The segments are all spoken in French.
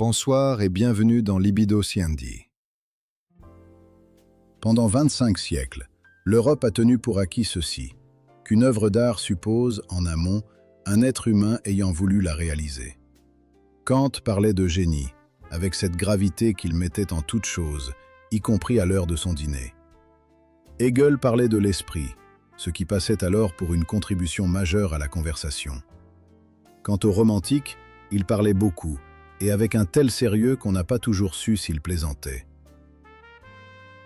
Bonsoir et bienvenue dans Libido Sciendi. Pendant 25 siècles, l'Europe a tenu pour acquis ceci, qu'une œuvre d'art suppose, en amont, un être humain ayant voulu la réaliser. Kant parlait de génie, avec cette gravité qu'il mettait en toute chose, y compris à l'heure de son dîner. Hegel parlait de l'esprit, ce qui passait alors pour une contribution majeure à la conversation. Quant aux romantiques, il parlait beaucoup, et avec un tel sérieux qu'on n'a pas toujours su s'il plaisantait.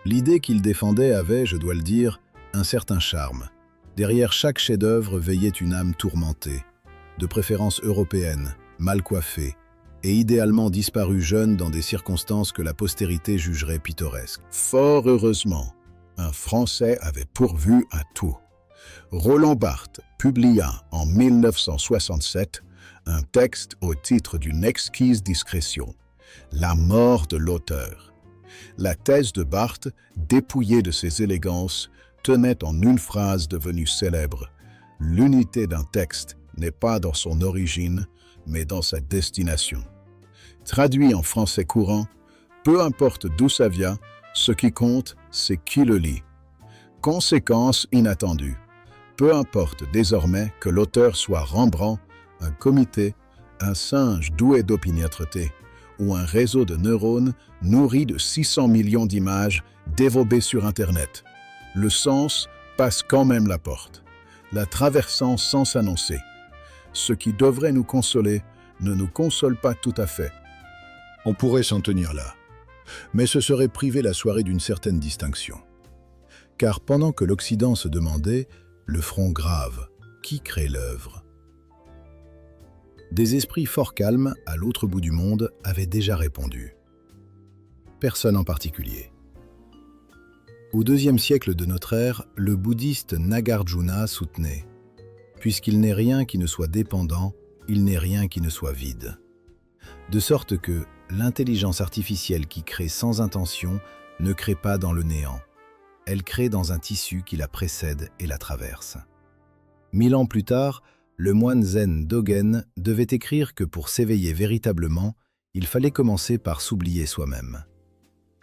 L'idée qu'il défendait avait, je dois le dire, un certain charme. Derrière chaque chef-d'œuvre veillait une âme tourmentée, de préférence européenne, mal coiffée, et idéalement disparue jeune dans des circonstances que la postérité jugerait pittoresques. Fort heureusement, un Français avait pourvu à tout. Roland Barthes publia en 1967 un texte au titre d'une exquise discrétion, La mort de l'auteur. La thèse de Barthes, dépouillée de ses élégances, tenait en une phrase devenue célèbre. L'unité d'un texte n'est pas dans son origine, mais dans sa destination. Traduit en français courant, peu importe d'où ça vient, ce qui compte, c'est qui le lit. Conséquence inattendue. Peu importe désormais que l'auteur soit Rembrandt, un comité, un singe doué d'opiniâtreté, ou un réseau de neurones nourri de 600 millions d'images dévobées sur Internet. Le sens passe quand même la porte, la traversant sans s'annoncer. Ce qui devrait nous consoler ne nous console pas tout à fait. On pourrait s'en tenir là, mais ce serait priver la soirée d'une certaine distinction. Car pendant que l'Occident se demandait, le front grave, qui crée l'œuvre ? Des esprits fort calmes, à l'autre bout du monde, avaient déjà répondu. Personne en particulier. Au IIe siècle de notre ère, le bouddhiste Nagarjuna soutenait « Puisqu'il n'est rien qui ne soit dépendant, il n'est rien qui ne soit vide ». De sorte que l'intelligence artificielle qui crée sans intention ne crée pas dans le néant. Elle crée dans un tissu qui la précède et la traverse. 1000 ans plus tard, le moine zen Dogen devait écrire que pour s'éveiller véritablement, il fallait commencer par s'oublier soi-même.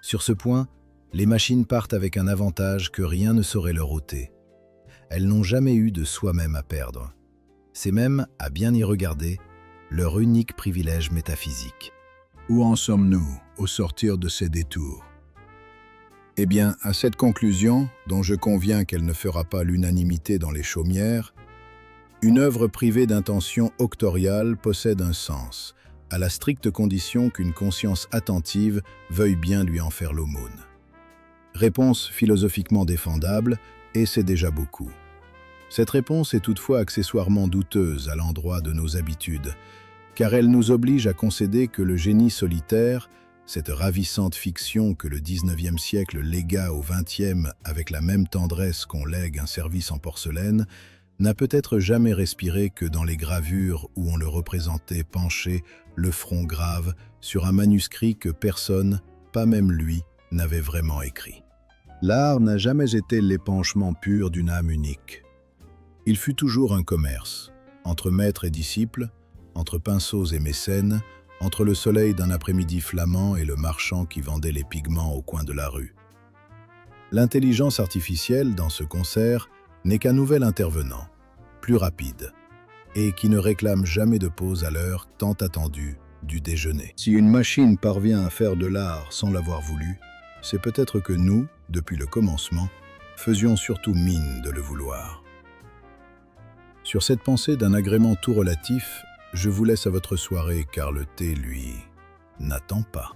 Sur ce point, les machines partent avec un avantage que rien ne saurait leur ôter. Elles n'ont jamais eu de soi-même à perdre. C'est même, à bien y regarder, leur unique privilège métaphysique. Où en sommes-nous au sortir de ces détours? Eh bien, à cette conclusion, dont je conviens qu'elle ne fera pas l'unanimité dans les chaumières, une œuvre privée d'intention octoriale possède un sens, à la stricte condition qu'une conscience attentive veuille bien lui en faire l'aumône. Réponse philosophiquement défendable, et c'est déjà beaucoup. Cette réponse est toutefois accessoirement douteuse à l'endroit de nos habitudes, car elle nous oblige à concéder que le génie solitaire, cette ravissante fiction que le XIXe siècle légua au XXe avec la même tendresse qu'on lègue un service en porcelaine, n'a peut-être jamais respiré que dans les gravures où on le représentait penché, le front grave, sur un manuscrit que personne, pas même lui, n'avait vraiment écrit. L'art n'a jamais été l'épanchement pur d'une âme unique. Il fut toujours un commerce, entre maître et disciple, entre pinceaux et mécènes, entre le soleil d'un après-midi flamand et le marchand qui vendait les pigments au coin de la rue. L'intelligence artificielle, dans ce concert, n'est qu'un nouvel intervenant, plus rapide, et qui ne réclame jamais de pause à l'heure tant attendue du déjeuner. Si une machine parvient à faire de l'art sans l'avoir voulu, c'est peut-être que nous, depuis le commencement, faisions surtout mine de le vouloir. Sur cette pensée d'un agrément tout relatif, je vous laisse à votre soirée car le thé, lui, n'attend pas.